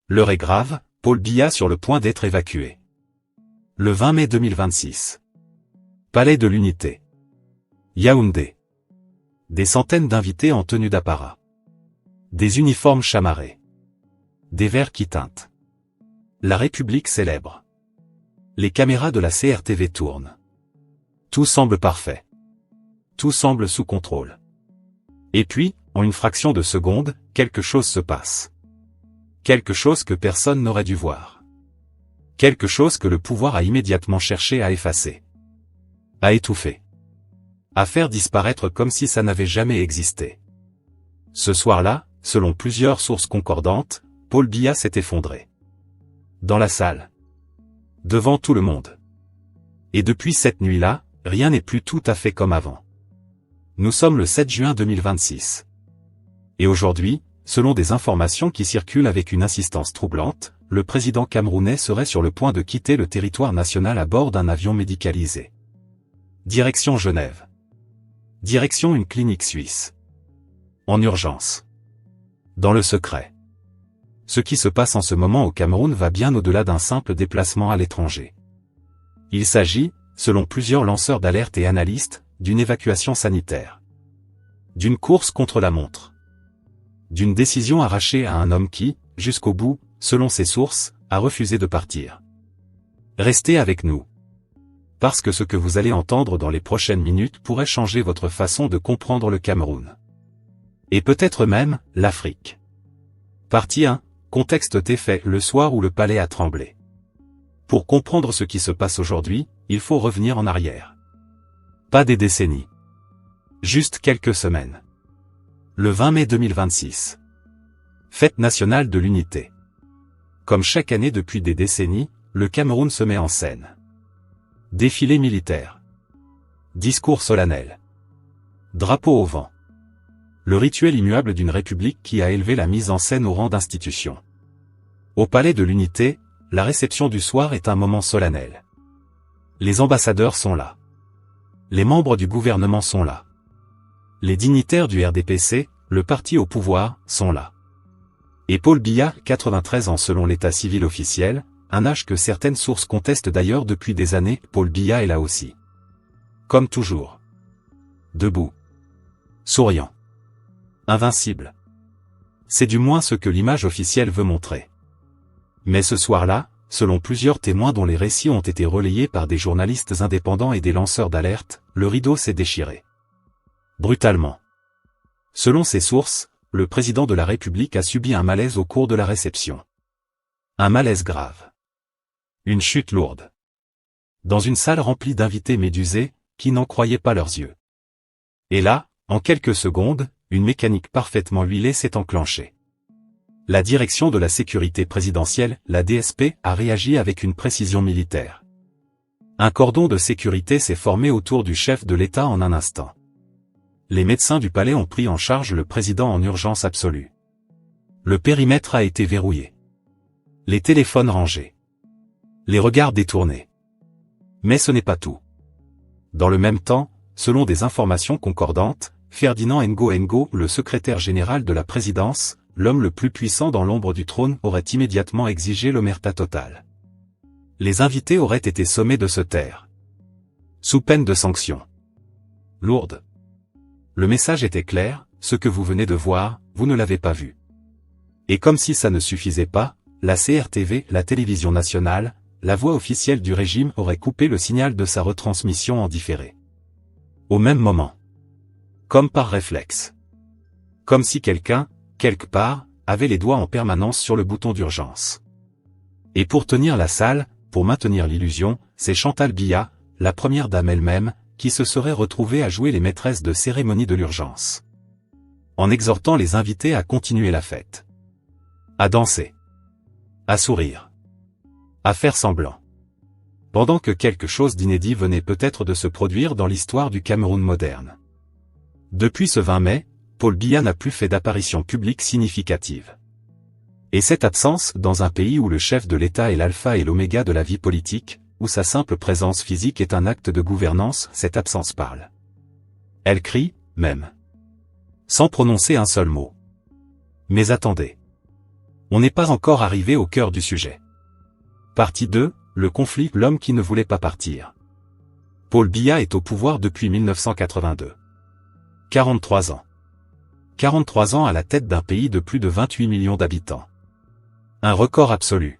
L'heure est grave, Paul Biya sur le point d'être évacué. Le 20 mai 2026. Palais de l'Unité. Yaoundé. Des centaines d'invités en tenue d'apparat. Des uniformes chamarrés. Des verres qui teintent. La République célèbre. Les caméras de la CRTV tournent. Tout semble parfait. Tout semble sous contrôle. Et puis, en une fraction de seconde, quelque chose se passe. Quelque chose que personne n'aurait dû voir. Quelque chose que le pouvoir a immédiatement cherché à effacer. À étouffer. À faire disparaître comme si ça n'avait jamais existé. Ce soir-là, selon plusieurs sources concordantes, Paul Biya s'est effondré. Dans la salle. Devant tout le monde. Et depuis cette nuit-là, rien n'est plus tout à fait comme avant. Nous sommes le 7 juin 2026. Et aujourd'hui, selon des informations qui circulent avec une insistance troublante, le président camerounais serait sur le point de quitter le territoire national à bord d'un avion médicalisé. Direction Genève. Direction une clinique suisse. En urgence. Dans le secret. Ce qui se passe en ce moment au Cameroun va bien au-delà d'un simple déplacement à l'étranger. Il s'agit, selon plusieurs lanceurs d'alerte et analystes, d'une évacuation sanitaire. D'une course contre la montre. D'une décision arrachée à un homme qui, jusqu'au bout, selon ses sources, a refusé de partir. Restez avec nous. Parce que ce que vous allez entendre dans les prochaines minutes pourrait changer votre façon de comprendre le Cameroun. Et peut-être même, l'Afrique. Partie 1, contexte tes faits le soir où le palais a tremblé. Pour comprendre ce qui se passe aujourd'hui, il faut revenir en arrière. Pas des décennies. Juste quelques semaines. Le 20 mai 2026. Fête nationale de l'unité. Comme chaque année depuis des décennies, le Cameroun se met en scène. Défilé militaire. Discours solennel. Drapeau au vent. Le rituel immuable d'une république qui a élevé la mise en scène au rang d'institution. Au palais de l'unité, la réception du soir est un moment solennel. Les ambassadeurs sont là. Les membres du gouvernement sont là. Les dignitaires du RDPC, le parti au pouvoir, sont là. Et Paul Biya, 93 ans selon l'état civil officiel, un âge que certaines sources contestent d'ailleurs depuis des années, Paul Biya est là aussi. Comme toujours. Debout. Souriant. Invincible. C'est du moins ce que l'image officielle veut montrer. Mais ce soir-là, selon plusieurs témoins dont les récits ont été relayés par des journalistes indépendants et des lanceurs d'alerte, le rideau s'est déchiré. Brutalement. Selon ces sources, le président de la République a subi un malaise au cours de la réception. Un malaise grave. Une chute lourde. Dans une salle remplie d'invités médusés, qui n'en croyaient pas leurs yeux. Et là, en quelques secondes, une mécanique parfaitement huilée s'est enclenchée. La direction de la sécurité présidentielle, la DSP, a réagi avec une précision militaire. Un cordon de sécurité s'est formé autour du chef de l'État en un instant. Les médecins du palais ont pris en charge le président en urgence absolue. Le périmètre a été verrouillé. Les téléphones rangés. Les regards détournés. Mais ce n'est pas tout. Dans le même temps, selon des informations concordantes, Ferdinand Ngo, le secrétaire général de la présidence, l'homme le plus puissant dans l'ombre du trône, aurait immédiatement exigé l'omerta totale. Les invités auraient été sommés de se taire. Sous peine de sanctions. Lourdes. Le message était clair, ce que vous venez de voir, vous ne l'avez pas vu. Et comme si ça ne suffisait pas, la CRTV, la télévision nationale, la voix officielle du régime aurait coupé le signal de sa retransmission en différé. Au même moment. Comme par réflexe. Comme si quelqu'un, quelque part, avait les doigts en permanence sur le bouton d'urgence. Et pour tenir la salle, pour maintenir l'illusion, c'est Chantal Biya, la première dame elle-même, qui se serait retrouvée à jouer les maîtresses de cérémonie de l'urgence. En exhortant les invités à continuer la fête. À danser. À sourire. À faire semblant. Pendant que quelque chose d'inédit venait peut-être de se produire dans l'histoire du Cameroun moderne. Depuis ce 20 mai, Paul Biya n'a plus fait d'apparition publique significative. Et cette absence, dans un pays où le chef de l'État est l'alpha et l'oméga de la vie politique, où sa simple présence physique est un acte de gouvernance, cette absence parle. Elle crie, même. Sans prononcer un seul mot. Mais attendez. On n'est pas encore arrivé au cœur du sujet. Partie 2, le conflit, l'homme qui ne voulait pas partir. Paul Biya est au pouvoir depuis 1982. 43 ans. 43 ans à la tête d'un pays de plus de 28 millions d'habitants. Un record absolu.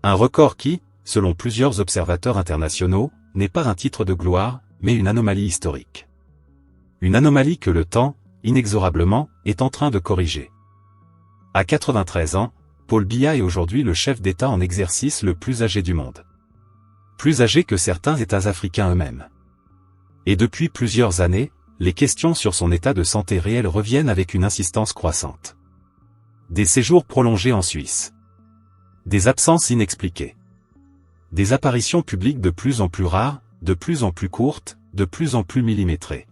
Un record qui, selon plusieurs observateurs internationaux, n'est pas un titre de gloire, mais une anomalie historique. Une anomalie que le temps, inexorablement, est en train de corriger. À 93 ans, Paul Biya est aujourd'hui le chef d'État en exercice le plus âgé du monde. Plus âgé que certains États africains eux-mêmes. Et depuis plusieurs années, les questions sur son état de santé réel reviennent avec une insistance croissante. Des séjours prolongés en Suisse. Des absences inexpliquées. Des apparitions publiques de plus en plus rares, de plus en plus courtes, de plus en plus millimétrées.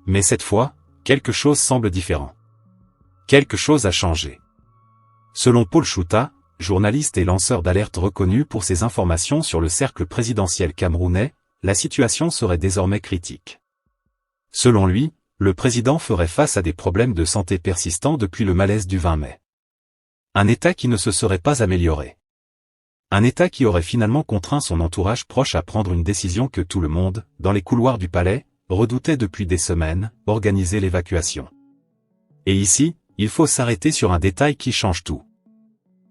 Mais cette fois, quelque chose semble différent. Quelque chose a changé. Selon Paul Chouta, journaliste et lanceur d'alerte reconnu pour ses informations sur le cercle présidentiel camerounais, la situation serait désormais critique. Selon lui, le président ferait face à des problèmes de santé persistants depuis le malaise du 20 mai. Un état qui ne se serait pas amélioré. Un état qui aurait finalement contraint son entourage proche à prendre une décision que tout le monde, dans les couloirs du palais, redoutait depuis des semaines, organiser l'évacuation. Et ici, il faut s'arrêter sur un détail qui change tout.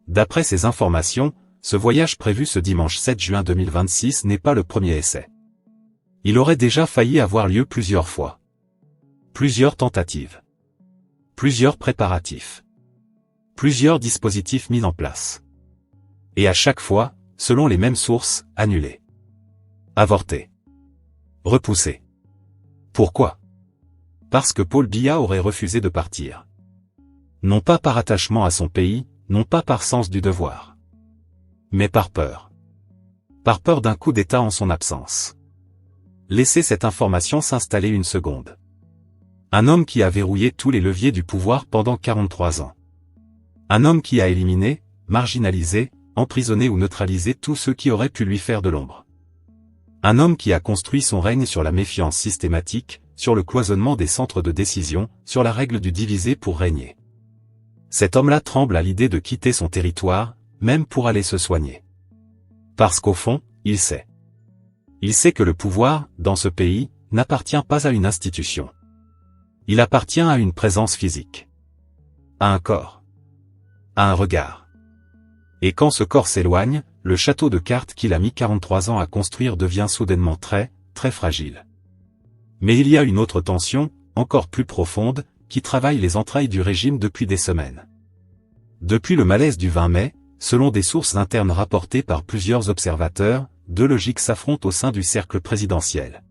D'après ces informations, ce voyage prévu ce dimanche 7 juin 2026 n'est pas le premier essai. Il aurait déjà failli avoir lieu plusieurs fois. Plusieurs tentatives. Plusieurs préparatifs. Plusieurs dispositifs mis en place. Et à chaque fois, selon les mêmes sources, annulés. Avortés. Repoussés. Pourquoi? Parce que Paul Biya aurait refusé de partir. Non pas par attachement à son pays, non pas par sens du devoir. Mais par peur. Par peur d'un coup d'État en son absence. Laissez cette information s'installer une seconde. Un homme qui a verrouillé tous les leviers du pouvoir pendant 43 ans. Un homme qui a éliminé, marginalisé, emprisonné ou neutralisé tous ceux qui auraient pu lui faire de l'ombre. Un homme qui a construit son règne sur la méfiance systématique, sur le cloisonnement des centres de décision, sur la règle du diviser pour régner. Cet homme-là tremble à l'idée de quitter son territoire, même pour aller se soigner. Parce qu'au fond, il sait. Il sait que le pouvoir, dans ce pays, n'appartient pas à une institution. Il appartient à une présence physique. À un corps. À un regard. Et quand ce corps s'éloigne, le château de cartes qu'il a mis 43 ans à construire devient soudainement très, très fragile. Mais il y a une autre tension, encore plus profonde, qui travaille les entrailles du régime depuis des semaines. Depuis le malaise du 20 mai, selon des sources internes rapportées par plusieurs observateurs, deux logiques s'affrontent au sein du cercle présidentiel.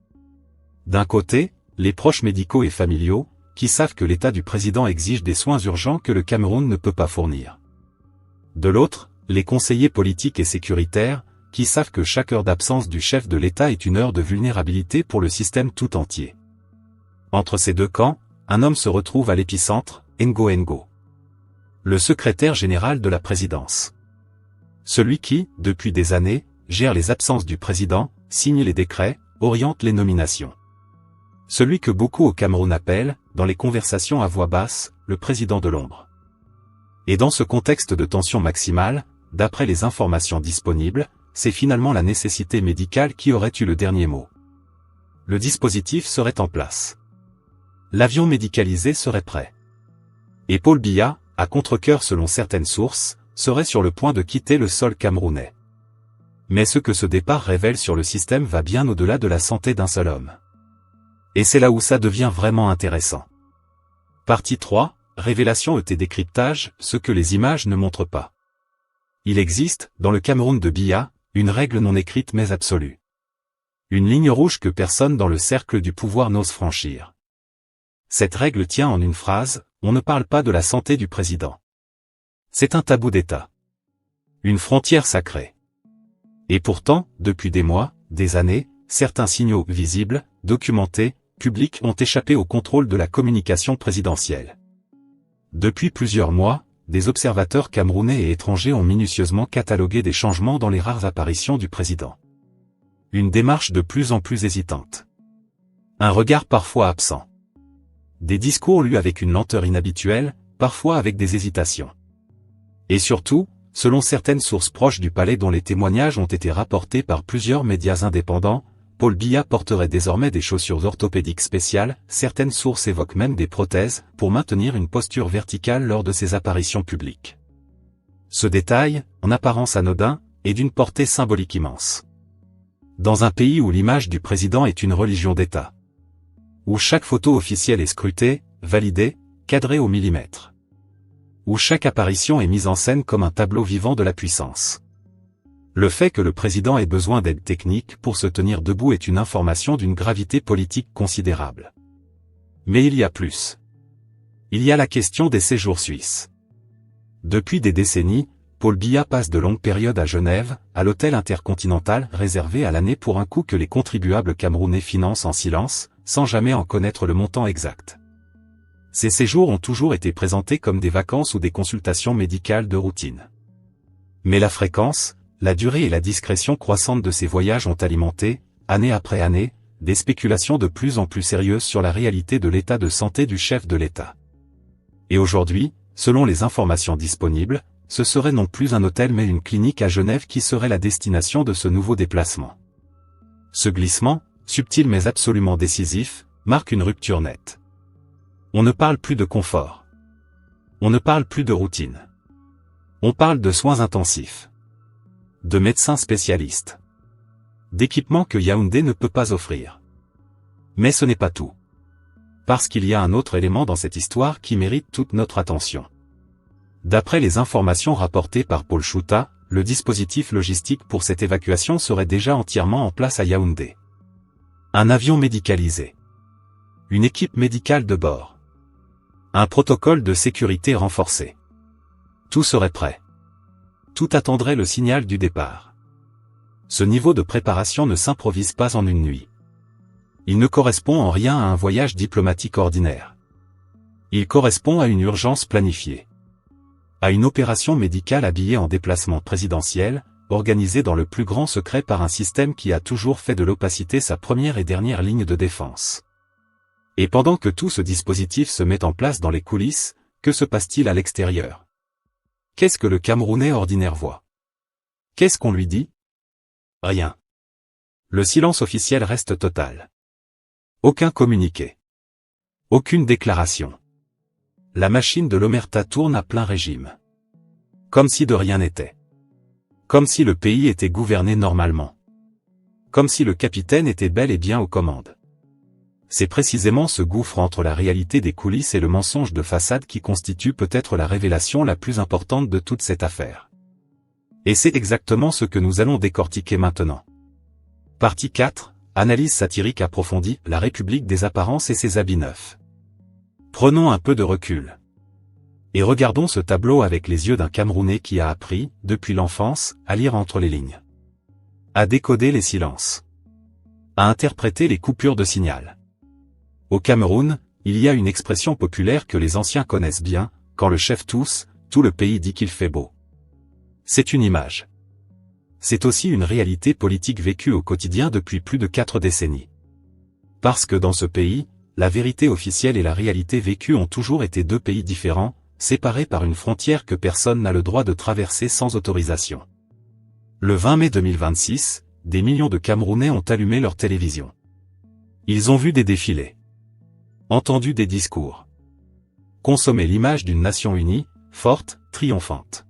D'un côté, les proches médicaux et familiaux, qui savent que l'état du président exige des soins urgents que le Cameroun ne peut pas fournir. De l'autre, les conseillers politiques et sécuritaires, qui savent que chaque heure d'absence du chef de l'État est une heure de vulnérabilité pour le système tout entier. Entre ces deux camps, un homme se retrouve à l'épicentre, Ngo Ngo. Le secrétaire général de la présidence. Celui qui, depuis des années, gère les absences du président, signe les décrets, oriente les nominations. Celui que beaucoup au Cameroun appellent, dans les conversations à voix basse, le président de l'ombre. Et dans ce contexte de tension maximale, d'après les informations disponibles, c'est finalement la nécessité médicale qui aurait eu le dernier mot. Le dispositif serait en place. L'avion médicalisé serait prêt. Et Paul Biya, à contre-cœur selon certaines sources, serait sur le point de quitter le sol camerounais. Mais ce que ce départ révèle sur le système va bien au-delà de la santé d'un seul homme. Et c'est là où ça devient vraiment intéressant. Partie 3, révélation et décryptage, ce que les images ne montrent pas. Il existe, dans le Cameroun de Biya, une règle non écrite mais absolue. Une ligne rouge que personne dans le cercle du pouvoir n'ose franchir. Cette règle tient en une phrase, on ne parle pas de la santé du président. C'est un tabou d'État. Une frontière sacrée. Et pourtant, depuis des mois, des années, certains signaux visibles, documentés, publics ont échappé au contrôle de la communication présidentielle. Depuis plusieurs mois, des observateurs camerounais et étrangers ont minutieusement catalogué des changements dans les rares apparitions du président. Une démarche de plus en plus hésitante. Un regard parfois absent. Des discours lus avec une lenteur inhabituelle, parfois avec des hésitations. Et surtout, selon certaines sources proches du palais dont les témoignages ont été rapportés par plusieurs médias indépendants, Paul Biya porterait désormais des chaussures orthopédiques spéciales, certaines sources évoquent même des prothèses, pour maintenir une posture verticale lors de ses apparitions publiques. Ce détail, en apparence anodin, est d'une portée symbolique immense. Dans un pays où l'image du président est une religion d'État, où chaque photo officielle est scrutée, validée, cadrée au millimètre, où chaque apparition est mise en scène comme un tableau vivant de la puissance. Le fait que le président ait besoin d'aide technique pour se tenir debout est une information d'une gravité politique considérable. Mais il y a plus. Il y a la question des séjours suisses. Depuis des décennies, Paul Biya passe de longues périodes à Genève, à l'hôtel intercontinental réservé à l'année pour un coût que les contribuables camerounais financent en silence, sans jamais en connaître le montant exact. Ces séjours ont toujours été présentés comme des vacances ou des consultations médicales de routine. Mais la fréquence, la durée et la discrétion croissante de ces voyages ont alimenté, année après année, des spéculations de plus en plus sérieuses sur la réalité de l'état de santé du chef de l'État. Et aujourd'hui, selon les informations disponibles, ce serait non plus un hôtel mais une clinique à Genève qui serait la destination de ce nouveau déplacement. Ce glissement, subtil mais absolument décisif, marque une rupture nette. On ne parle plus de confort. On ne parle plus de routine. On parle de soins intensifs. De médecins spécialistes. D'équipements que Yaoundé ne peut pas offrir. Mais ce n'est pas tout. Parce qu'il y a un autre élément dans cette histoire qui mérite toute notre attention. D'après les informations rapportées par Paul Chouta, le dispositif logistique pour cette évacuation serait déjà entièrement en place à Yaoundé. Un avion médicalisé. Une équipe médicale de bord. Un protocole de sécurité renforcé. Tout serait prêt. Tout attendrait le signal du départ. Ce niveau de préparation ne s'improvise pas en une nuit. Il ne correspond en rien à un voyage diplomatique ordinaire. Il correspond à une urgence planifiée. À une opération médicale habillée en déplacement présidentiel, organisée dans le plus grand secret par un système qui a toujours fait de l'opacité sa première et dernière ligne de défense. Et pendant que tout ce dispositif se met en place dans les coulisses, que se passe-t-il à l'extérieur? Qu'est-ce que le Camerounais ordinaire voit? Qu'est-ce qu'on lui dit? Rien. Le silence officiel reste total. Aucun communiqué. Aucune déclaration. La machine de l'omerta tourne à plein régime. Comme si de rien n'était. Comme si le pays était gouverné normalement. Comme si le capitaine était bel et bien aux commandes. C'est précisément ce gouffre entre la réalité des coulisses et le mensonge de façade qui constitue peut-être la révélation la plus importante de toute cette affaire. Et c'est exactement ce que nous allons décortiquer maintenant. Partie 4, analyse satirique approfondie, la République des apparences et ses habits neufs. Prenons un peu de recul. Et regardons ce tableau avec les yeux d'un Camerounais qui a appris, depuis l'enfance, à lire entre les lignes. À décoder les silences. À interpréter les coupures de signal. Au Cameroun, il y a une expression populaire que les anciens connaissent bien, quand le chef tousse, tout le pays dit qu'il fait beau. C'est une image. C'est aussi une réalité politique vécue au quotidien depuis plus de 4 décennies. Parce que dans ce pays, la vérité officielle et la réalité vécue ont toujours été 2 pays différents, séparés par une frontière que personne n'a le droit de traverser sans autorisation. Le 20 mai 2026, des millions de Camerounais ont allumé leur télévision. Ils ont vu des défilés. Entendu des discours. Consommé l'image d'une nation unie, forte, triomphante.